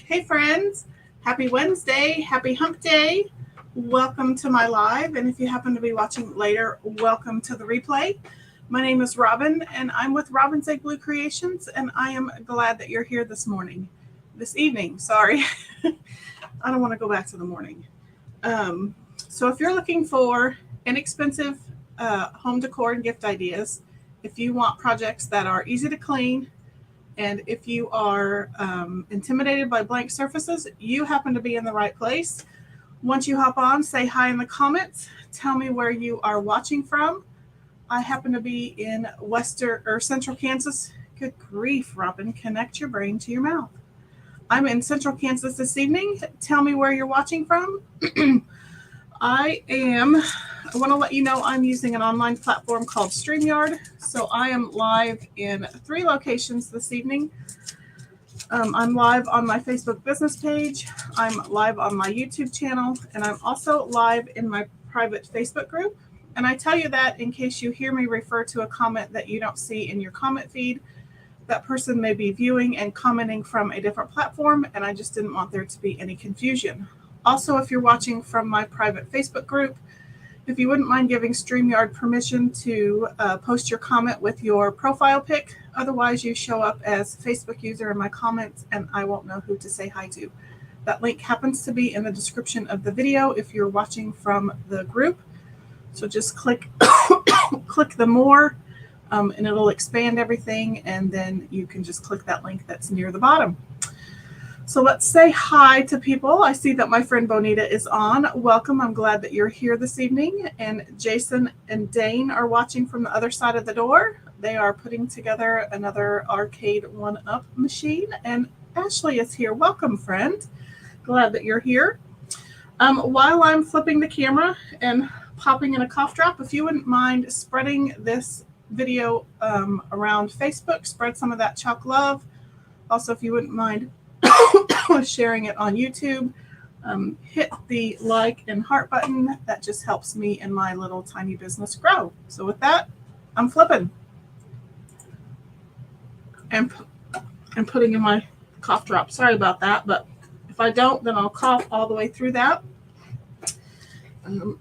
Hey friends, happy Wednesday, happy hump day. Welcome to my live, and if you happen to be watching later, welcome to the replay. My name is Robin, and I'm with Robin's Egg Blue Creations, and I am glad that you're here this evening, sorry. I don't want to go back to the morning. So if you're looking for inexpensive home decor and gift ideas, if you want projects that are easy to clean, and if you are intimidated by blank surfaces, you happen to be in the right place. Once you hop on, say hi in the comments. Tell me where you are watching from. I happen to be in Central Kansas. Good grief, Robin, connect your brain to your mouth. I'm in Central Kansas this evening. Tell me where you're watching from. I want to let you know I'm using an online platform called StreamYard. So I am live in 3 locations this evening. I'm live on my Facebook business page. I'm live on my YouTube channel. And I'm also live in my private Facebook group. And I tell you that in case you hear me refer to a comment that you don't see in your comment feed. That person may be viewing and commenting from a different platform. And I just didn't want there to be any confusion. Also, if you're watching from my private Facebook group, if you wouldn't mind giving StreamYard permission to post your comment with your profile pic. Otherwise, you show up as Facebook user in my comments and I won't know who to say hi to. That link happens to be in the description of the video if you're watching from the group. So just click the more and it'll expand everything. And then you can just click that link that's near the bottom. So let's say hi to people. I see that my friend Bonita is on. Welcome. I'm glad that you're here this evening. And Jason and Dane are watching from the other side of the door. They are putting together another arcade 1-up machine. And Ashley is here. Welcome, friend. Glad that you're here. While I'm flipping the camera and popping in a cough drop, if you wouldn't mind spreading this video around Facebook, spread some of that chalk love. Also, if you wouldn't mind sharing it on YouTube, hit the like and heart button. That just helps me and my little tiny business grow. So with that, I'm flipping and putting in my cough drop. Sorry about that, but if I don't, then I'll cough all the way through that. And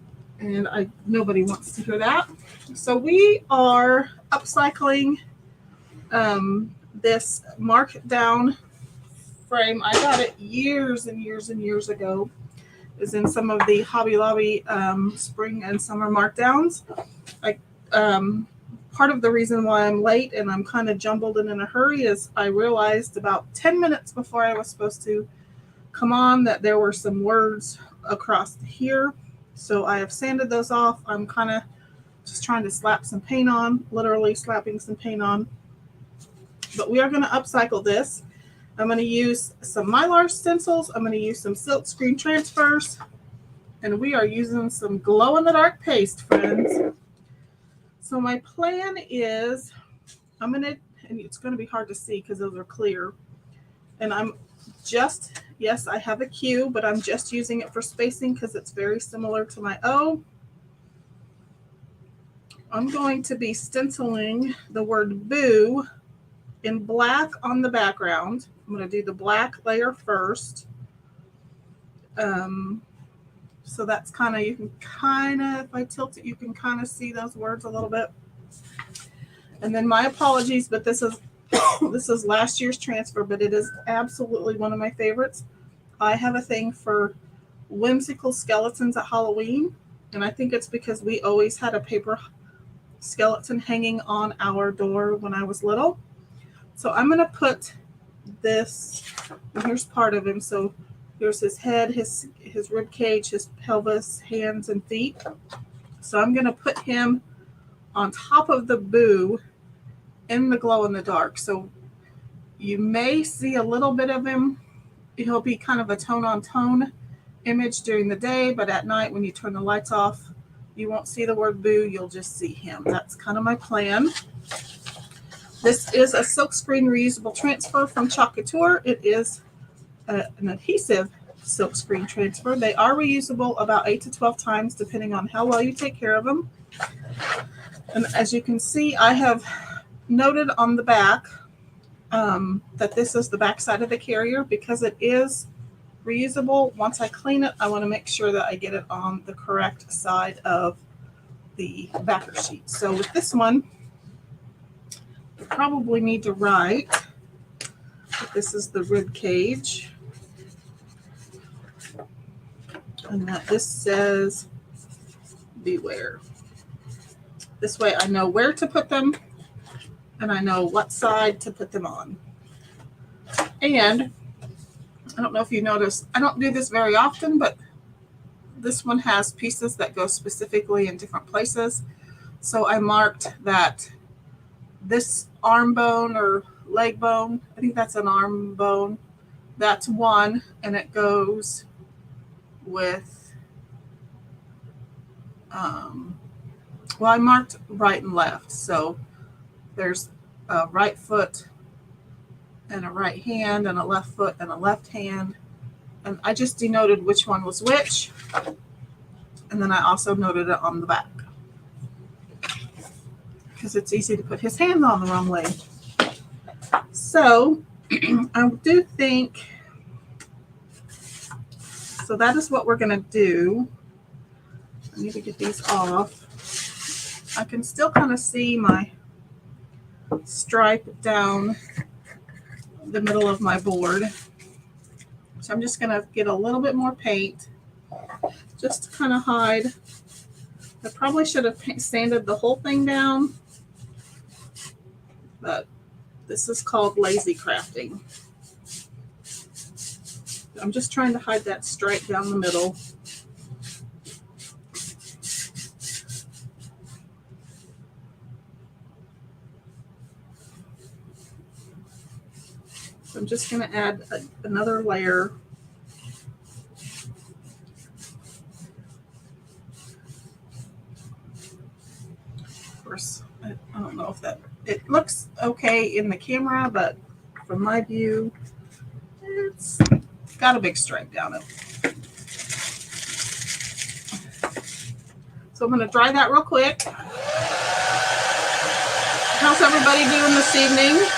nobody wants to hear that. So we are upcycling this Markdown frame. I got it years and years and years ago. It's in some of the Hobby Lobby spring and summer markdowns. Part of the reason why I'm late and I'm kind of jumbled and in a hurry is I realized about 10 minutes before I was supposed to come on that there were some words across here. So I have sanded those off. I'm kind of just trying to slap some paint on, literally slapping some paint on. But we are going to upcycle this. I'm going to use some Mylar stencils. I'm going to use some silk screen transfers. And we are using some glow-in-the-dark paste, friends. So my plan is and it's going to be hard to see because those are clear. And yes, I have a Q, but I'm just using it for spacing because it's very similar to my O. I'm going to be stenciling the word boo in black on the background. I'm going to do the black layer first. So that's you can if I tilt it, you can kind of see those words a little bit. And then my apologies, but this is last year's transfer, but it is absolutely one of my favorites. I have a thing for whimsical skeletons at Halloween, and I think it's because we always had a paper skeleton hanging on our door when I was little. So I'm going to put this, and here's part of him. So here's his head, his rib cage, his pelvis, hands, and feet. So I'm going to put him on top of the boo in the glow in the dark. So you may see a little bit of him. He'll be kind of a tone on tone image during the day, but at night when you turn the lights off, you won't see the word boo. You'll just see him. That's kind of my plan. This is a silkscreen reusable transfer from Chalk Couture. It is an adhesive silkscreen transfer. They are reusable about 8 to 12 times depending on how well you take care of them. And as you can see, I have noted on the back that this is the back side of the carrier because it is reusable. Once I clean it, I want to make sure that I get it on the correct side of the backer sheet. So with this one, you probably need to write that this is the rib cage and that this says beware. This way I know where to put them and I know what side to put them on. And I don't know if you noticed, I don't do this very often, but this one has pieces that go specifically in different places. So I marked that this arm bone or leg bone, I think that's an arm bone, that's one, and it goes with, well, I marked right and left. So there's a right foot and a right hand and a left foot and a left hand. And I just denoted which one was which. And then I also noted it on the back because it's easy to put his hand on the wrong way. So I do think, so that is what we're going to do. I need to get these off. I can still kind of see my stripe down the middle of my board. So I'm just going to get a little bit more paint just to kind of hide. I probably should have sanded the whole thing down, but this is called lazy crafting. I'm just trying to hide that stripe down the middle. So I'm just going to add another layer. Of course, I don't know if it looks okay in the camera, but from my view, it's got a big stripe down it. So I'm going to dry that real quick. How's everybody doing this evening?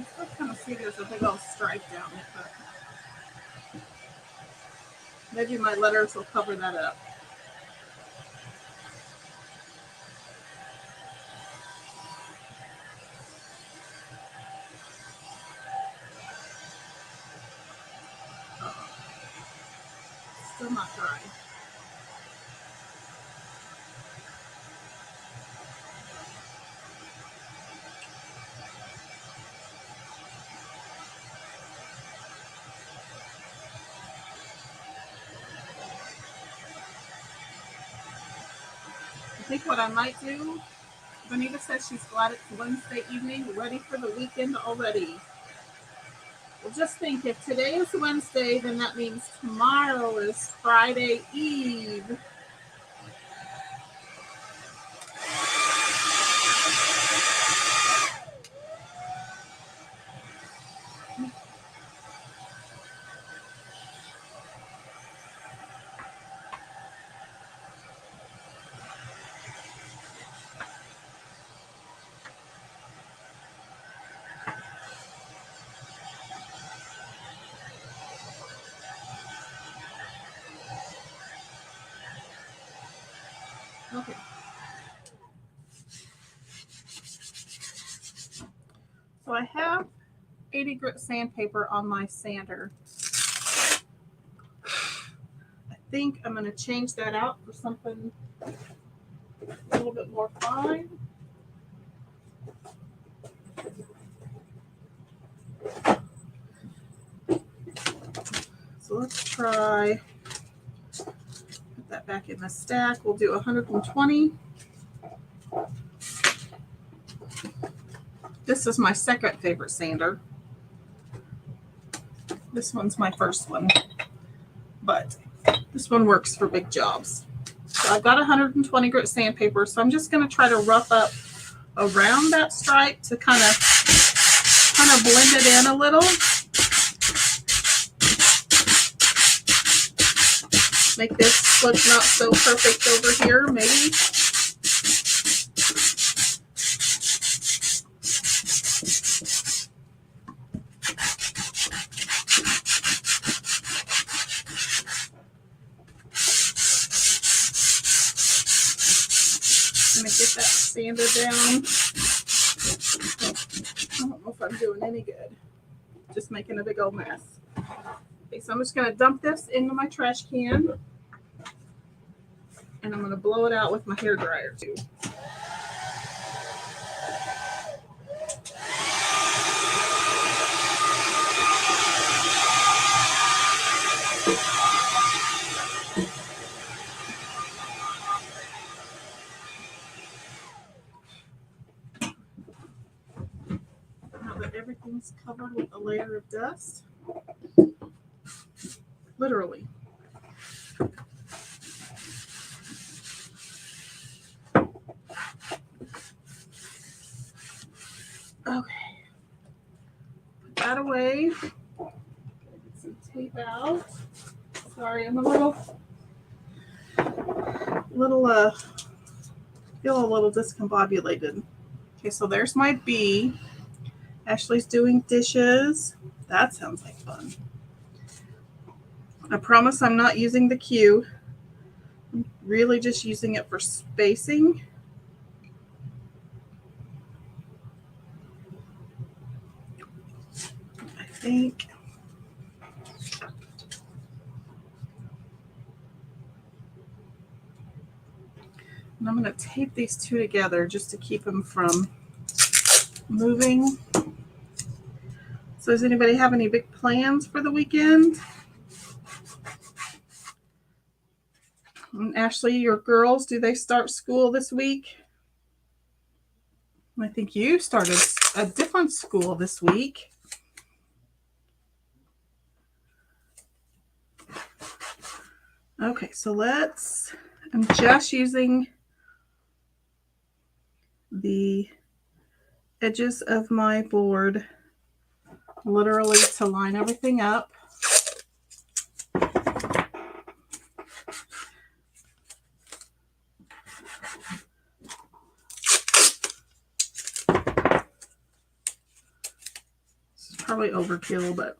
still kind of see there's a big old stripe down it, but maybe my letters will cover that up. Still not dry. I think what I might do, Bonita says she's glad it's Wednesday evening, ready for the weekend already. Well, just think, if today is Wednesday, then that means tomorrow is Friday Eve. Okay. So I have 80 grit sandpaper on my sander. I think I'm going to change that out for something a little bit more fine. So let's try, put that back in the stack. We'll do 120. This is my second favorite sander. This one's my first one, but this one works for big jobs. So I've got 120 grit sandpaper, so I'm just going to try to rough up around that stripe to kind of blend it in a little. Make this look not so perfect over here, maybe. I'm going to get that sander down. I don't know if I'm doing any good. Just making a big old mess. Okay, so I'm just going to dump this into my trash can. And I'm going to blow it out with my hair dryer too. Now that everything's covered with a layer of dust, literally. Okay, put that away. Get some tape out. Sorry, I'm a little feel a little discombobulated. Okay, so there's my bee. Ashley's doing dishes. That sounds like fun. I promise I'm not using the Q. I'm really just using it for spacing. I think. And I'm going to tape these two together just to keep them from moving. So does anybody have any big plans for the weekend? And Ashley, your girls, do they start school this week? I think you started a different school this week. Okay, so I'm just using the edges of my board literally to line everything up. probably overkill, but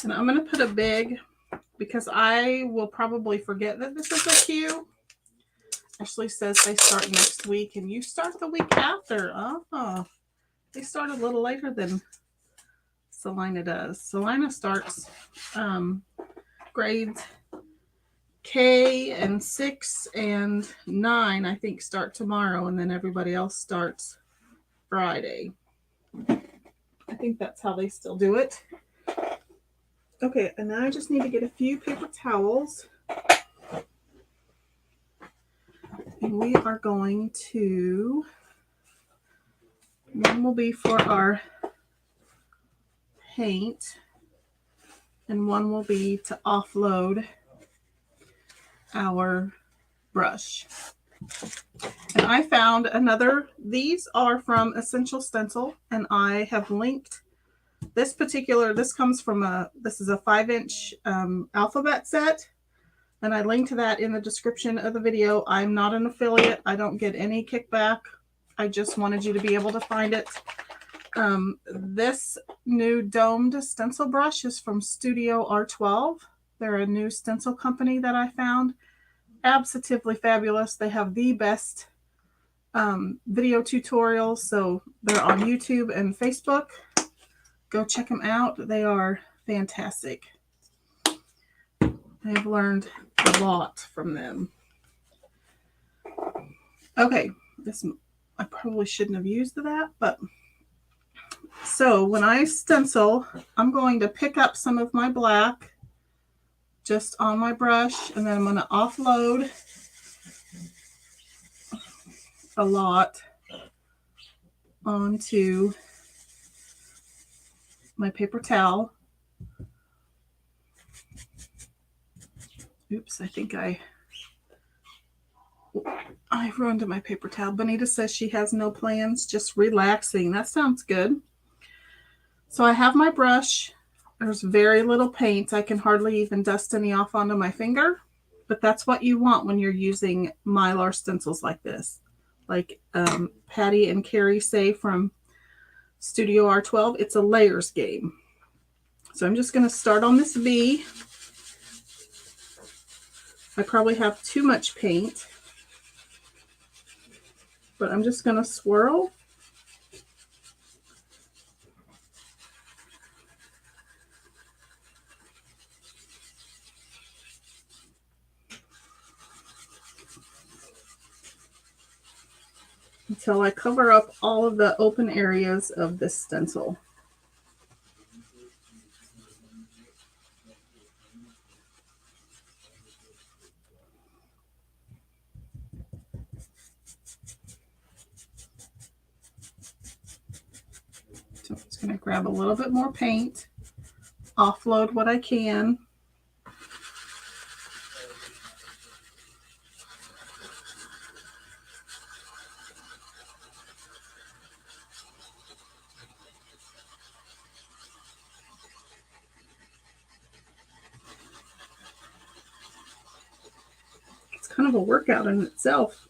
and I'm going to put a big, because I will probably forget that this is a queue. Ashley says they start next week, and you start the week after. Oh, they start a little later than Selina does. Selina starts grades K and 6 and 9, I think, start tomorrow, and then everybody else starts Friday. I think that's how they still do it. Okay, and now I just need to get a few paper towels. And we are going to, one will be for our paint, and one will be to offload our brush. And I found another, these are from Essential Stencil, and I have linked this particular, this comes from this is a 5-inch alphabet set, and I linked to that in the description of the video. I'm not an affiliate. I don't get any kickback. I just wanted you to be able to find it. This new domed stencil brush is from Studio R12. They're a new stencil company that I found. Absolutely fabulous. They have the best video tutorials. So they're on YouTube and Facebook. Go check them out. They are fantastic. I've learned a lot from them. Okay, this I probably shouldn't have used that, but so when I stencil, I'm going to pick up some of my black just on my brush, and then I'm going to offload a lot onto my paper towel. Oops, I think I ruined my paper towel. Bonita says she has no plans, just relaxing. That sounds good. So I have my brush. There's very little paint. I can hardly even dust any off onto my finger, but that's what you want when you're using Mylar stencils like this. Like Patty and Carrie say from Studio R12, it's a layers game. So I'm just going to start on this V. I probably have too much paint, but I'm just going to swirl. Until I cover up all of the open areas of this stencil. So I'm just going to grab a little bit more paint, offload what I can. It's kind of a workout in itself.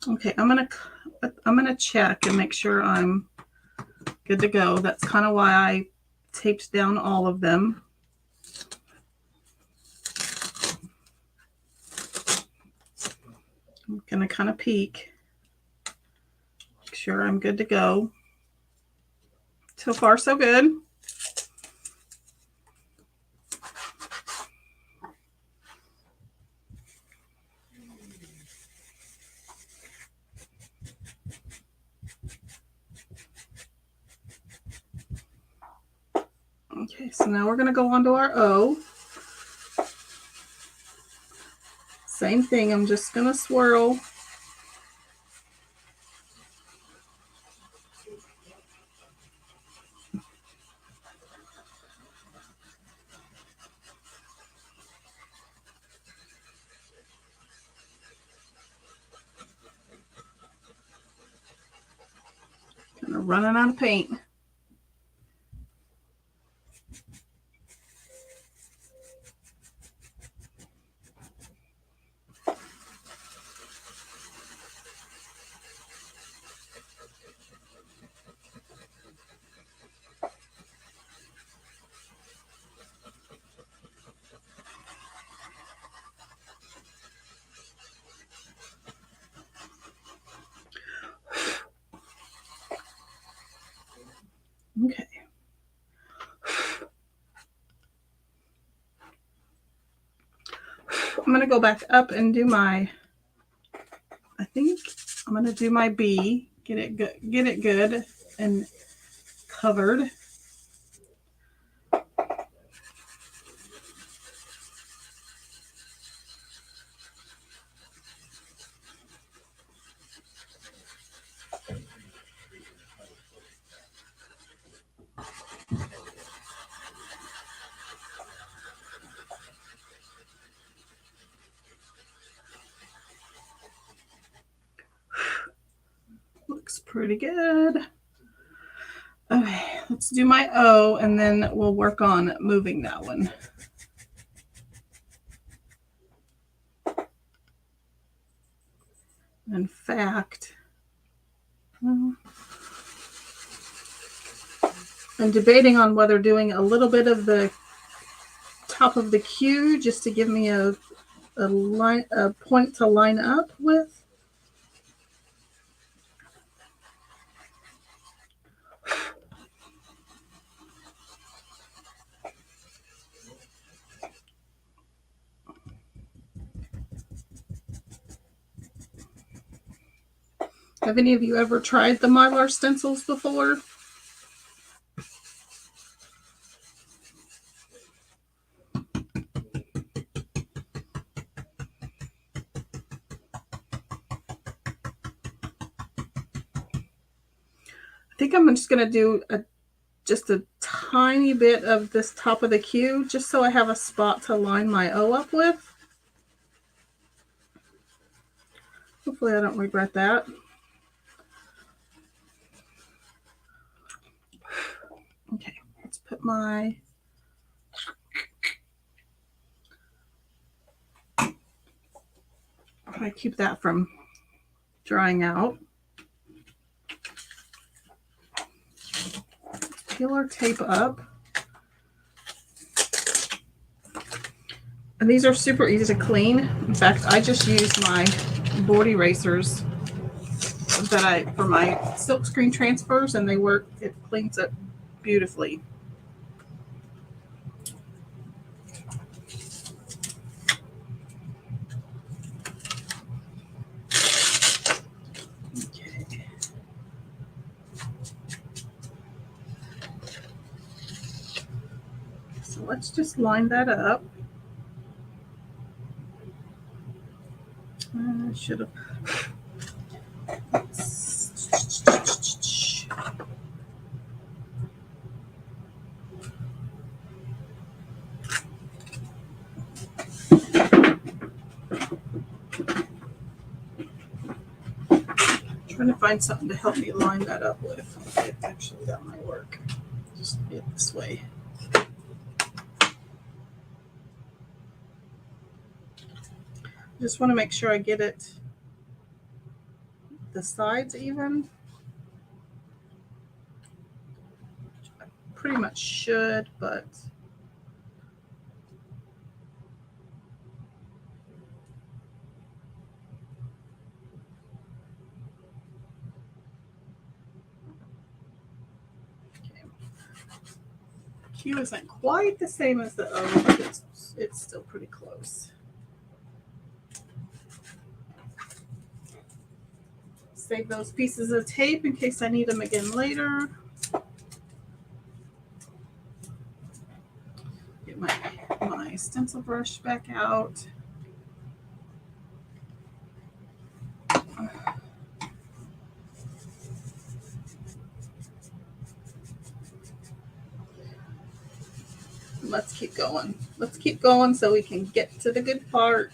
Okay, I'm gonna check and make sure I'm good to go. That's kind of why I taped down all of them. I'm gonna kind of peek, make sure I'm good to go. So far, so good. Okay, so now we're going to go on to our O. Same thing, I'm just going to swirl. running out of paint. Okay. I'm going to go back up and do my, I think I'm going to do my B, get it good and covered. Looks pretty good. Okay, let's do my O and then we'll work on moving that one. In fact, I'm debating on whether doing a little bit of the top of the Q just to give me a point to line up with. Have any of you ever tried the Mylar stencils before? I think I'm just going to do just a tiny bit of this top of the Q just so I have a spot to line my O up with. Hopefully I don't regret that. Okay, let's put my try to keep that from drying out. Peel our tape up. And these are super easy to clean. In fact, I just use my board erasers for my silkscreen transfers, and they work. It cleans up beautifully. Okay. So let's just line that up. I should have. Trying to find something to help me line that up with. Okay, actually, that might work. Just get this way. Just want to make sure I get it the sides even. I pretty much should, but okay. Q isn't quite the same as the O, but it's still pretty close. Save those pieces of tape in case I need them again later. Get my stencil brush back out. Let's keep going. Let's keep going so we can get to the good part.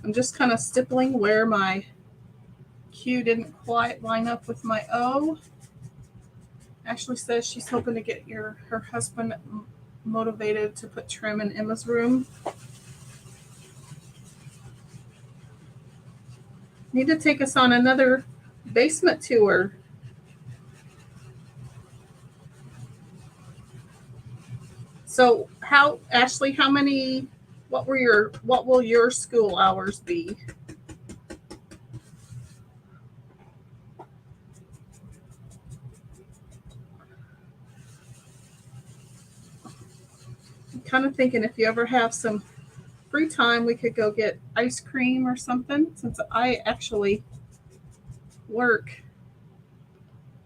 I'm just kind of stippling where my Q didn't quite line up with my O. Ashley says she's hoping to get her husband motivated to put trim in Emma's room. Need to take us on another basement tour. So Ashley, what will your school hours be? I'm kind of thinking if you ever have some free time, we could go get ice cream or something, since I actually work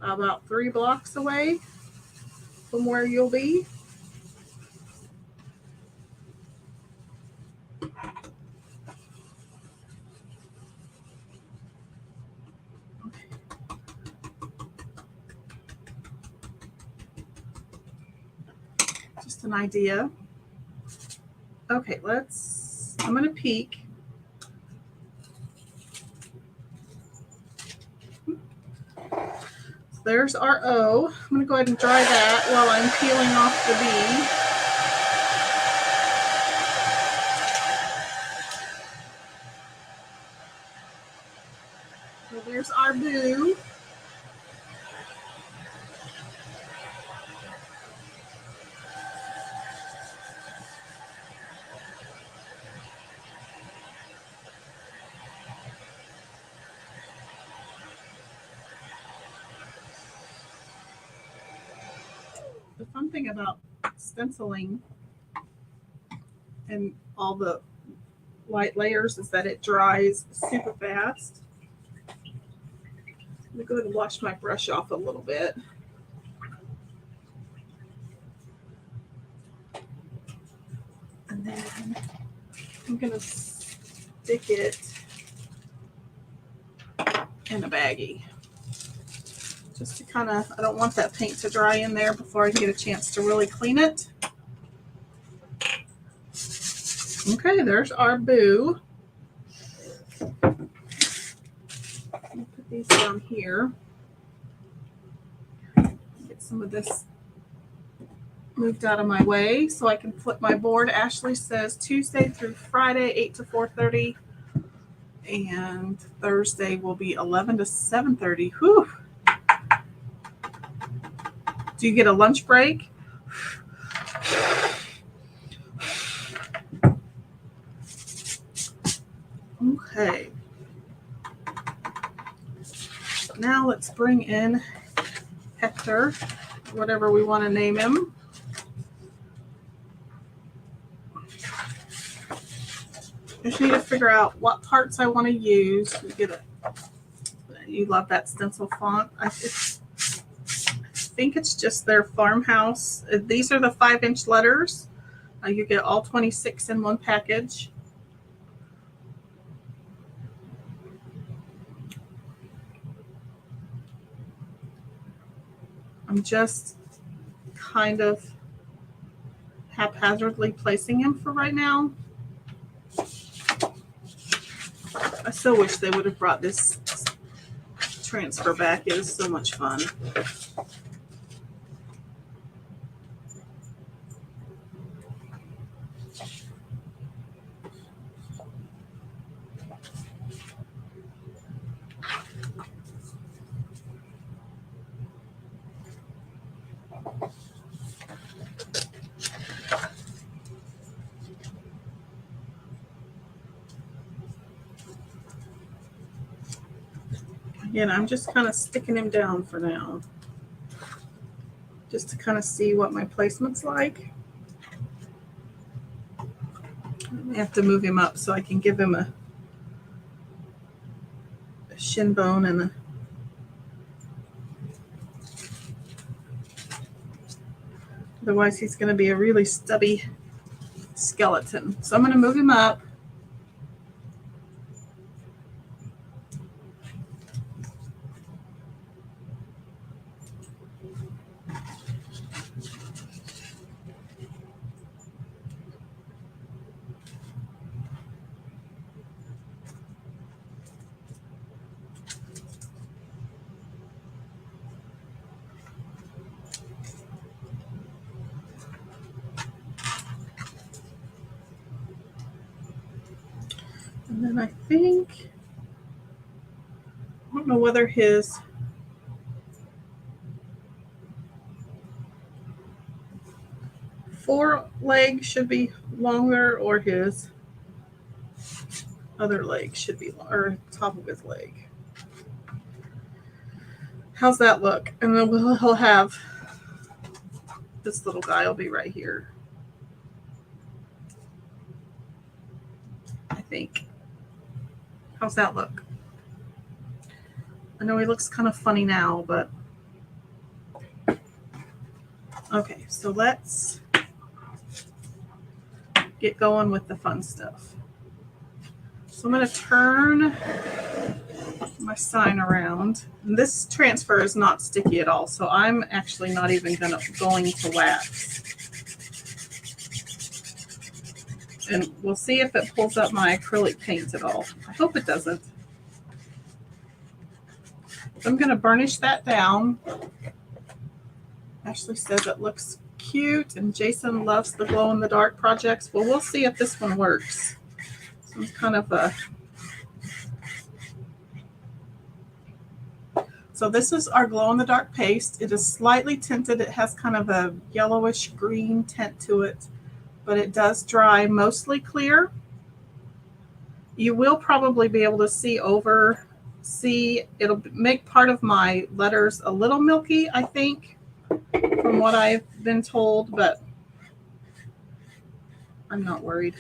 about 3 blocks away from where you'll be. Just an idea. Okay, I'm going to peek. So there's our O. I'm going to go ahead and dry that while I'm peeling off the B. So there's our boo. The fun thing about stenciling and all the light layers is that it dries super fast. I'm going to go ahead and wash my brush off a little bit. And then I'm going to stick it in a baggie. Just to I don't want that paint to dry in there before I get a chance to really clean it. Okay, there's our boo. I'll put these down here. Get some of this moved out of my way so I can flip my board. Ashley says Tuesday through Friday, 8 to 4:30. And Thursday will be 11 to 7:30. Whew. Do you get a lunch break? Okay. Now let's bring in Hector, whatever we want to name him. I just need to figure out what parts I want to use. You love that stencil font. I think it's just their farmhouse. These are the 5-inch letters. You get all 26 in one package. I'm just kind of haphazardly placing him for right now. I so wish they would have brought this transfer back. It is so much fun. Again, I'm just kind of sticking him down for now, just to kind of see what my placement's like. I have to move him up so I can give him a shin bone and otherwise he's going to be a really stubby skeleton. So I'm going to move him up. And then I think, I don't know whether his foreleg should be longer or his other leg should be or top of his leg. How's that look? And then he'll have this little guy will be right here, I think. How's that look? I know he looks kind of funny now, but okay, so let's get going with the fun stuff. So I'm going to turn my sign around. This transfer is not sticky at all, so I'm actually not even going to wax. And we'll see if it pulls up my acrylic paint at all. I hope it doesn't. I'm going to burnish that down. Ashley says it looks cute, and Jason loves the glow-in-the-dark projects. Well, we'll see if this one works. So it's kind of a... So this is our glow-in-the-dark paste. It is slightly tinted. It has kind of a yellowish green tint to it, but it does dry mostly clear. You will probably be able to see it'll make part of my letters a little milky, I think, from what I've been told, but I'm not worried.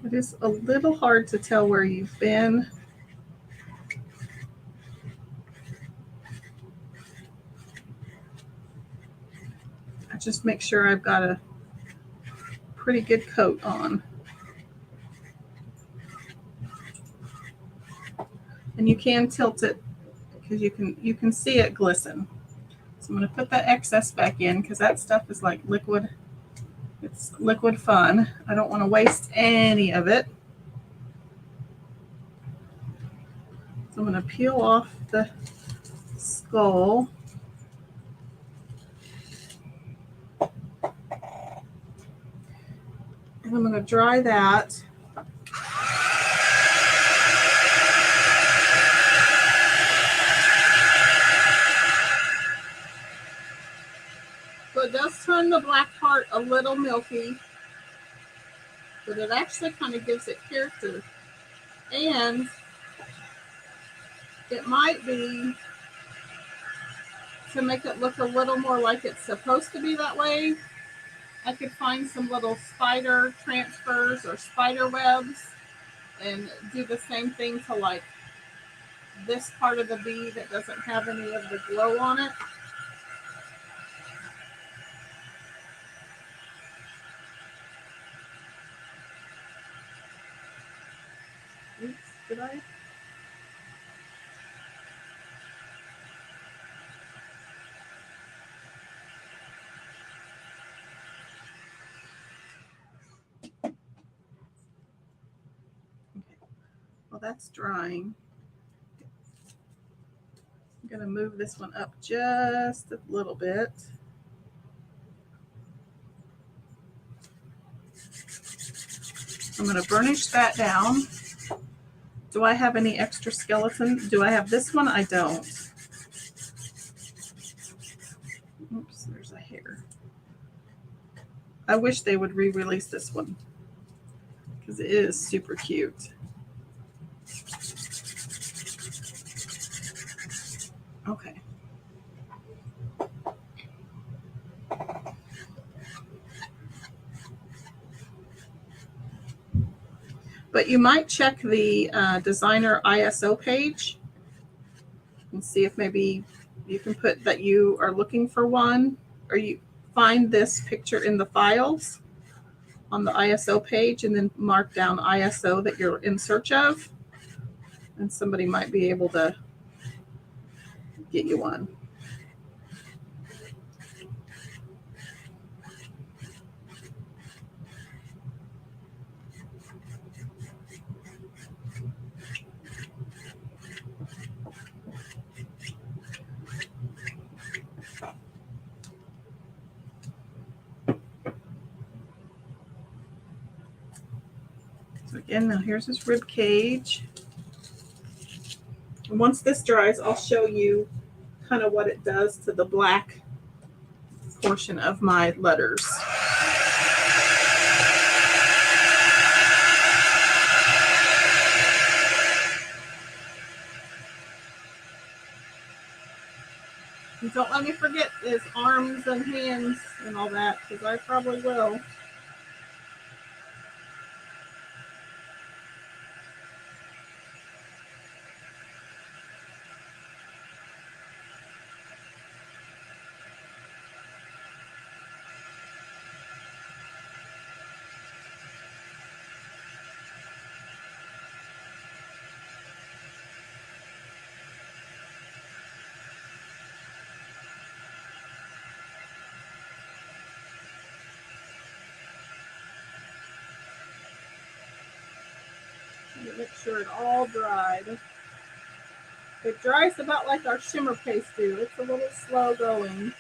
It is a little hard to tell where you've been. I just make sure I've got a pretty good coat on. And you can tilt it because you can see it glisten. So I'm going to put that excess back in because that stuff is like liquid. It's liquid fun. I don't want to waste any of it. So I'm going to peel off the skull. And I'm going to dry that. So it does turn the black part a little milky, but it actually kind of gives it character. And it might be to make it look a little more like it's supposed to be that way. I could find some little spider transfers or spider webs and do the same thing to like this part of the bee that doesn't have any of the glow on it. Oops, did I? Okay. Well, that's drying. I'm going to move this one up just a little bit. I'm going to burnish that down. Do I have any extra skeleton? Do I have this one? I don't. Oops, there's a hair. I wish they would re-release this one because it is super cute. Okay. But you might check the designer ISO page and see if maybe you can put that you are looking for one, or you find this picture in the files on the ISO page and then mark down ISO that you're in search of, and somebody might be able to get you one. Again, now here's his rib cage. And once this dries, I'll show you kind of what it does to the black portion of my letters. And don't let me forget his arms and hands and all that, because I probably will. Make sure it all dried. It dries about like our shimmer paste do. It's a little slow going.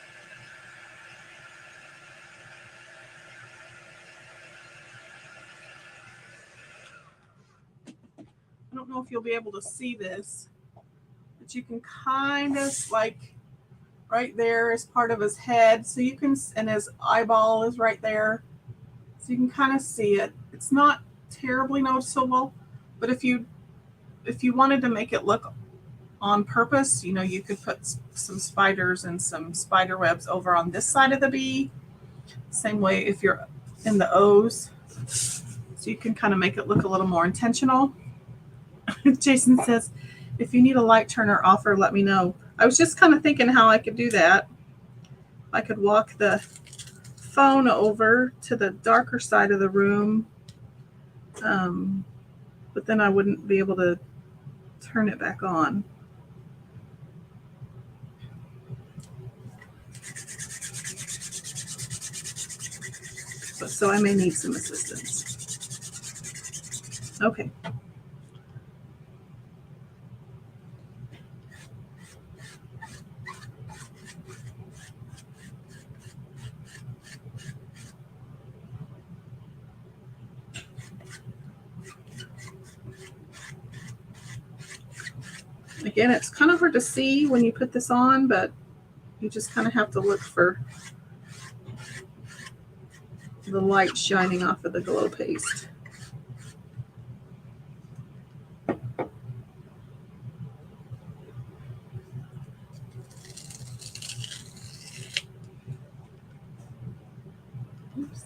I don't know if you'll be able to see this, but you can kind of like right there is part of his head. So you can, and his eyeball is right there. So you can kind of see it. It's not terribly noticeable, but if you wanted to make it look on purpose, you know, you could put some spiders and some spider webs over on this side of the bee. Same way if you're in the O's. So you can kind of make it look a little more intentional. Jason says, if you need a light turner offer, let me know. I was just kind of thinking how I could do that. I could walk the phone over to the darker side of the room, but then I wouldn't be able to turn it back on. So I may need some assistance. Okay. Again, it's kind of hard to see when you put this on, but you just kind of have to look for the light shining off of the glow paste. Oops.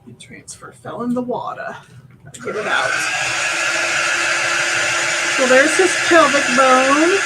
The transfer fell in the water. Gotta get it out. So there's his pelvic bone.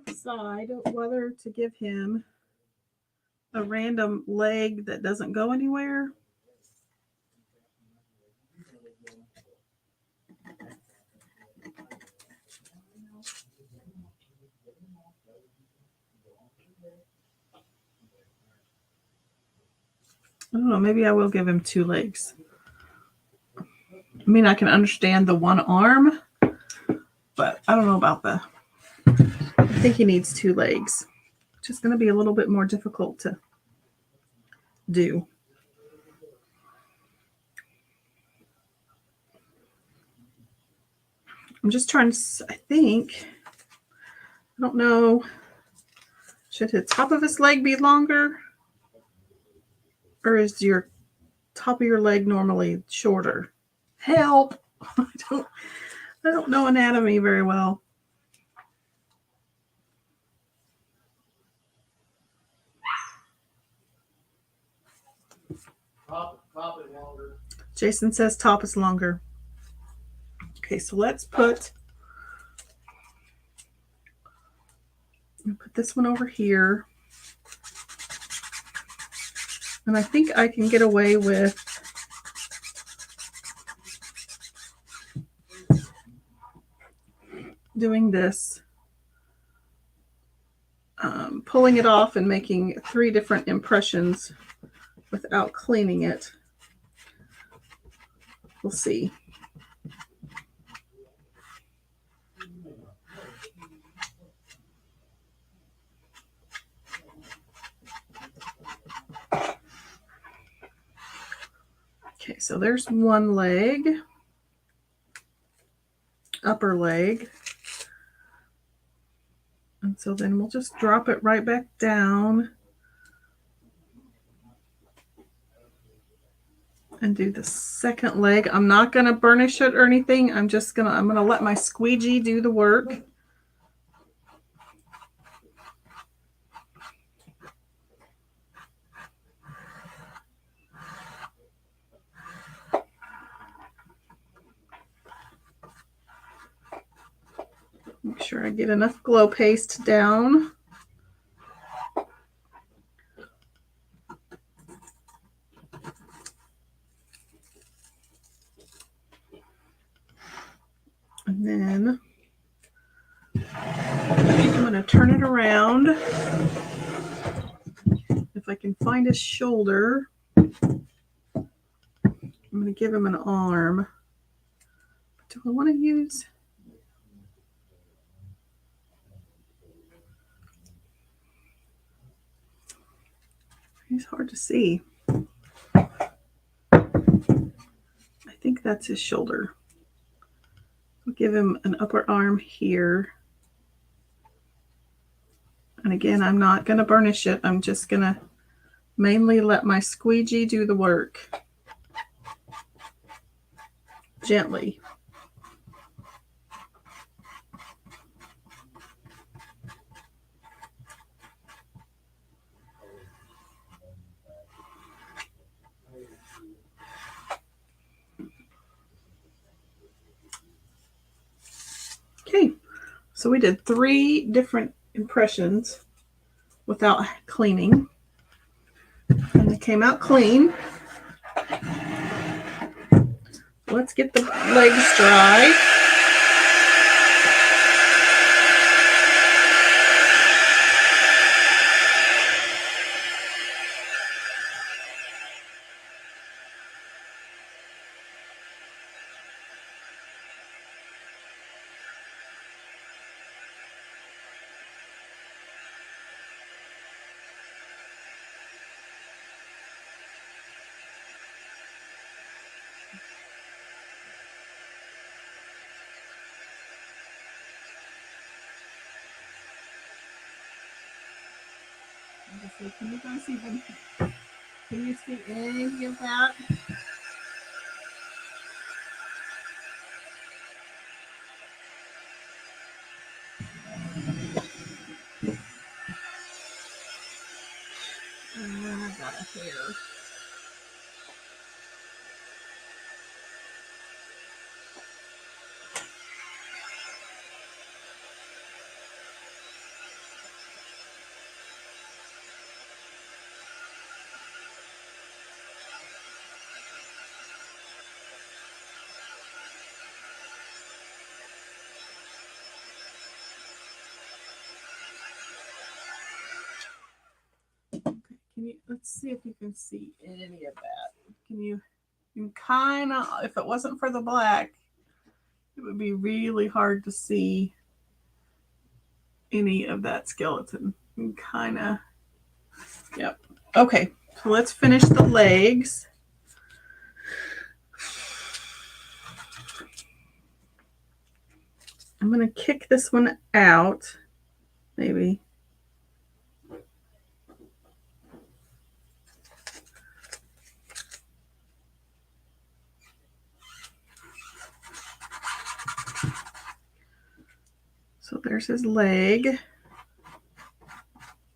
Decide whether to give him a random leg that doesn't go anywhere. I don't know, maybe I will give him 2 legs. I mean, I can understand the 1 arm, but I don't know about the, I think he needs 2 legs, which is going to be a little bit more difficult to do. I'm just trying to, I think, I don't know, should the top of his leg be longer? Or is your top of your leg normally shorter? Help! I don't know anatomy very well. Top is longer. Jason says top is longer. Okay, so let's put this one over here. And I think I can get away with doing this, pulling it off and making 3 different impressions without cleaning it. We'll see. Okay, so there's one leg, upper leg. And so then we'll just drop it right back down and do the second leg. I'm not going to burnish it or anything. I'm going to let my squeegee do the work. Make sure I get enough glow paste down. And then I'm going to turn it around. If I can find his shoulder, I'm going to give him an arm. Do I want to use... He's hard to see. I think that's his shoulder. I'll give him an upper arm here. And again, I'm not going to burnish it. I'm just going to mainly let my squeegee do the work. Gently. Okay, so we did 3 different impressions without cleaning, and they came out clean. Let's get the legs dry. Can you guys even, can you see any of that? I got a hair. Let's see if you can see any of that. Can you kind of, if it wasn't for the black, it would be really hard to see any of that skeleton. Kind of, yep. Okay, so let's finish the legs. I'm going to kick this one out, maybe. So there's his leg,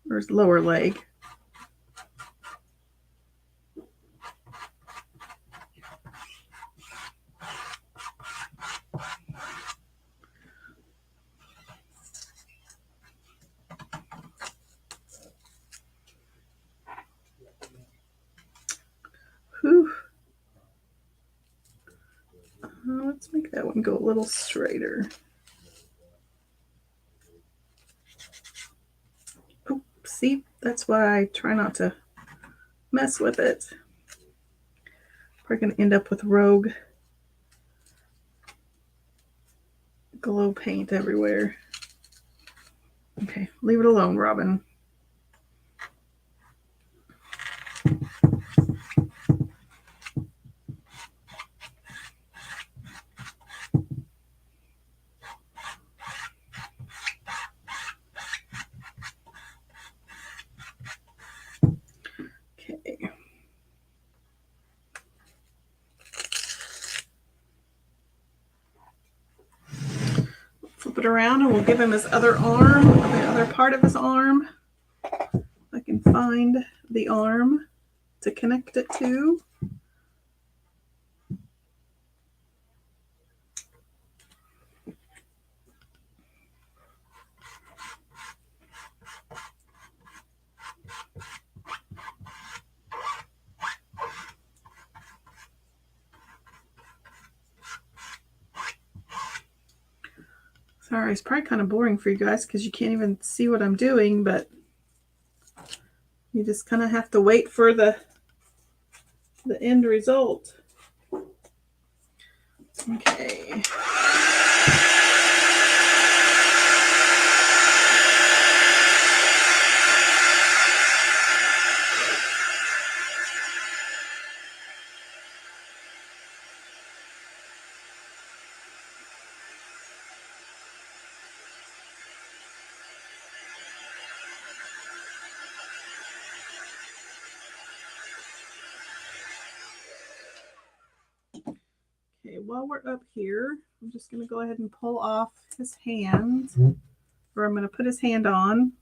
or his lower leg. Let's make that one go a little straighter. Oh, see, that's why I try not to mess with it. We're going to end up with rogue glow paint everywhere. Okay, leave it alone, Robin. Okay. Flip it around and we'll give him his other arm, the other part of his arm. I can find the arm to connect it to. Sorry, it's probably kind of boring for you guys because you can't even see what I'm doing, but you just kind of have to wait for the end result. Okay. Okay, while we're up here, I'm just going to go ahead and pull off his hand, or I'm going to put his hand on.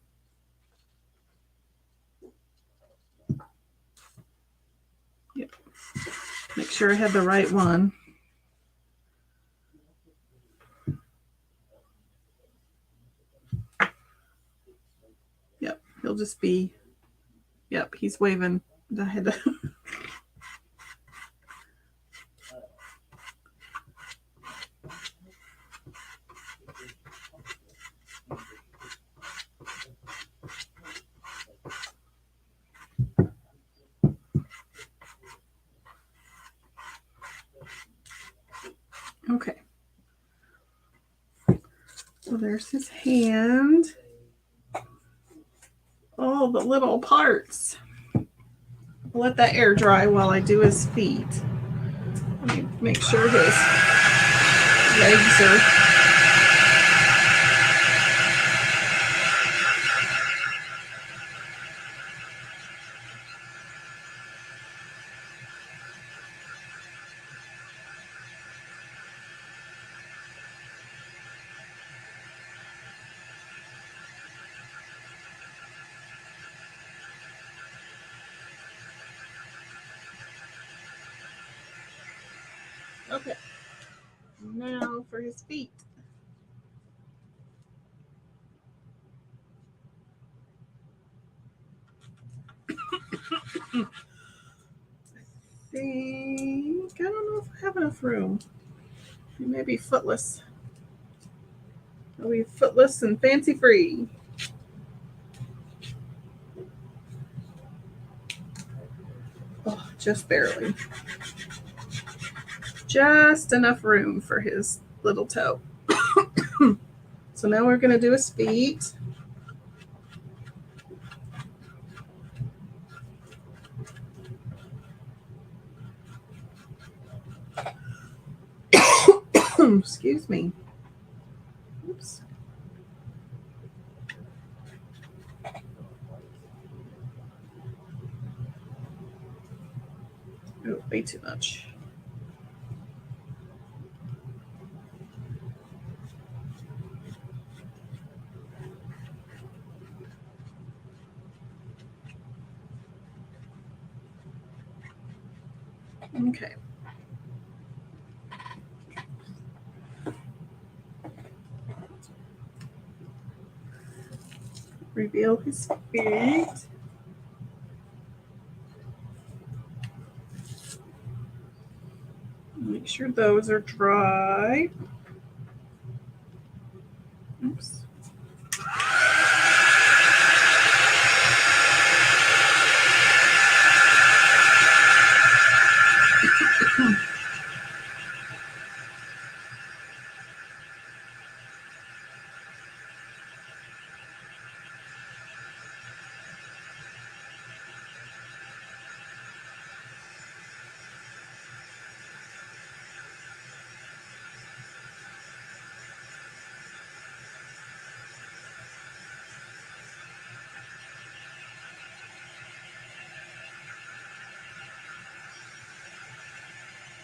Yep. Make sure I have the right one. Yep, he'll just be, yep, he's waving. I had to okay. So there's his hand. All the little parts. I'll let that air dry while I do his feet. Let me make sure his legs are okay. Now for his feet. I think, I don't know if I have enough room. He may be footless. I'll be footless and fancy free. Oh, just barely. Just enough room for his little toe. So now we're going to do his feet. Excuse me. Oops. Oh, way too much. Okay. Reveal his feet. Make sure those are dry. Oops.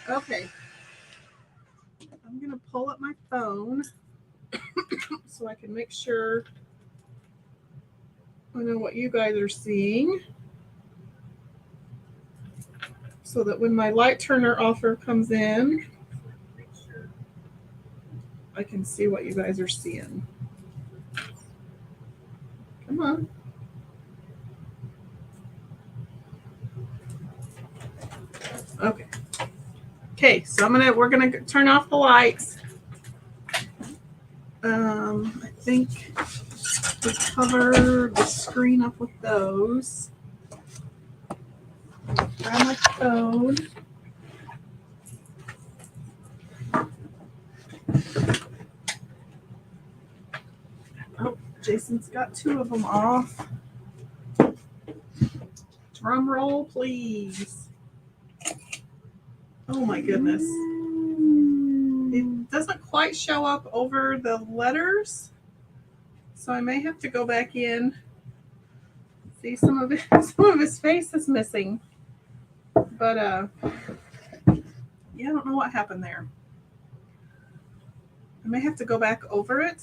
Okay, I'm going to pull up my phone so I can make sure I know what you guys are seeing, so that when my light turner offer comes in, I can see what you guys are seeing. Come on. Okay. Okay, so we're gonna turn off the lights. I think we cover the screen up with those. Grab my phone. Oh, Jason's got 2 of them off. Drum roll, please. Oh my goodness. It doesn't quite show up over the letters, so I may have to go back in. See, some of his face is missing. But yeah, I don't know what happened there. I may have to go back over it.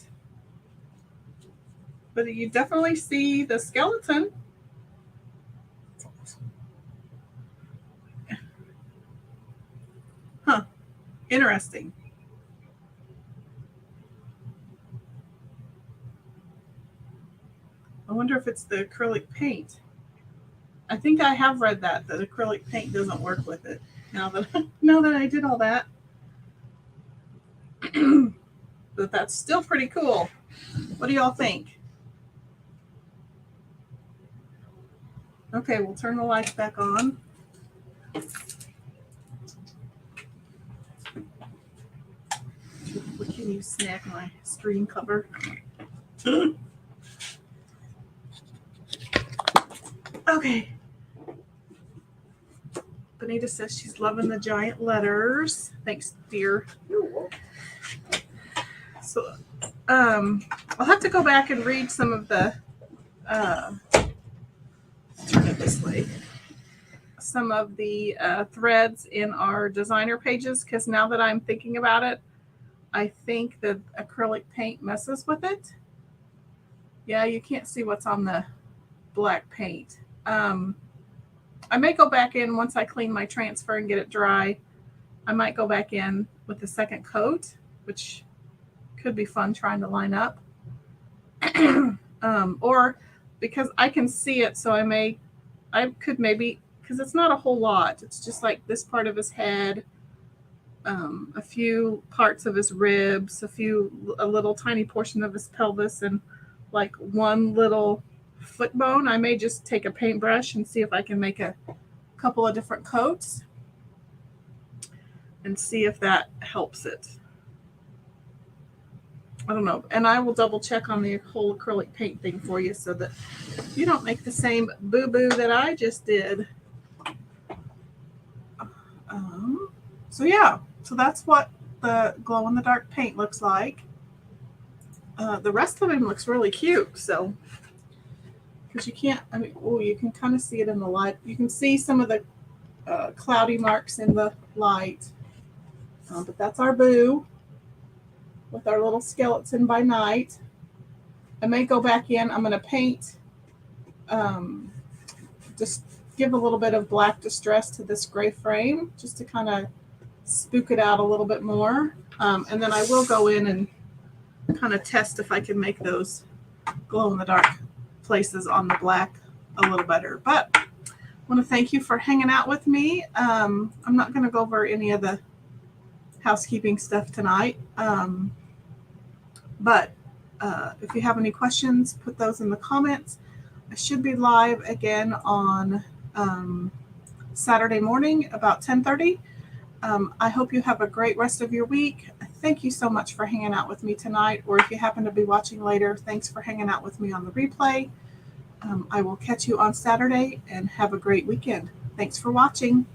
But you definitely see the skeleton. Huh. Interesting. I wonder if it's the acrylic paint. I think I have read that acrylic paint doesn't work with it. Now that I did all that. But that's still pretty cool. What do y'all think? Okay, we'll turn the lights back on. What can you snag my screen cover? Okay. Benita says she's loving the giant letters. Thanks, dear. So, I'll have to go back and read some of the, turn it this way, some of the threads in our designer pages, because now that I'm thinking about it, I think that acrylic paint messes with it. Yeah, you can't see what's on the black paint. I may go back in once I clean my transfer and get it dry. I might go back in with the second coat, which could be fun trying to line up. Or because I can see it, so I could maybe, because it's not a whole lot. It's just like this part of his head, a few parts of his ribs, a little tiny portion of his pelvis, and like one little foot bone. I may just take a paintbrush and see if I can make a couple of different coats and see if that helps it. I don't know. And I will double check on the whole acrylic paint thing for you so that you don't make the same boo-boo that I just did. So yeah, so that's what the glow-in-the-dark paint looks like. The rest of him looks really cute, so, because you can't, you can kind of see it in the light. You can see some of the cloudy marks in the light, but that's our boo with our little skeleton by night. I may go back in. I'm going to paint, just give a little bit of black distress to this gray frame just to kind of spook it out a little bit more. And then I will go in and kind of test if I can make those glow-in-the-dark places on the black a little better. But I want to thank you for hanging out with me. I'm not going to go over any of the housekeeping stuff tonight. But if you have any questions, put those in the comments. I should be live again on Saturday morning about 10:30. I hope you have a great rest of your week. Thank you so much for hanging out with me tonight, or if you happen to be watching later, thanks for hanging out with me on the replay. I will catch you on Saturday, and have a great weekend. Thanks for watching.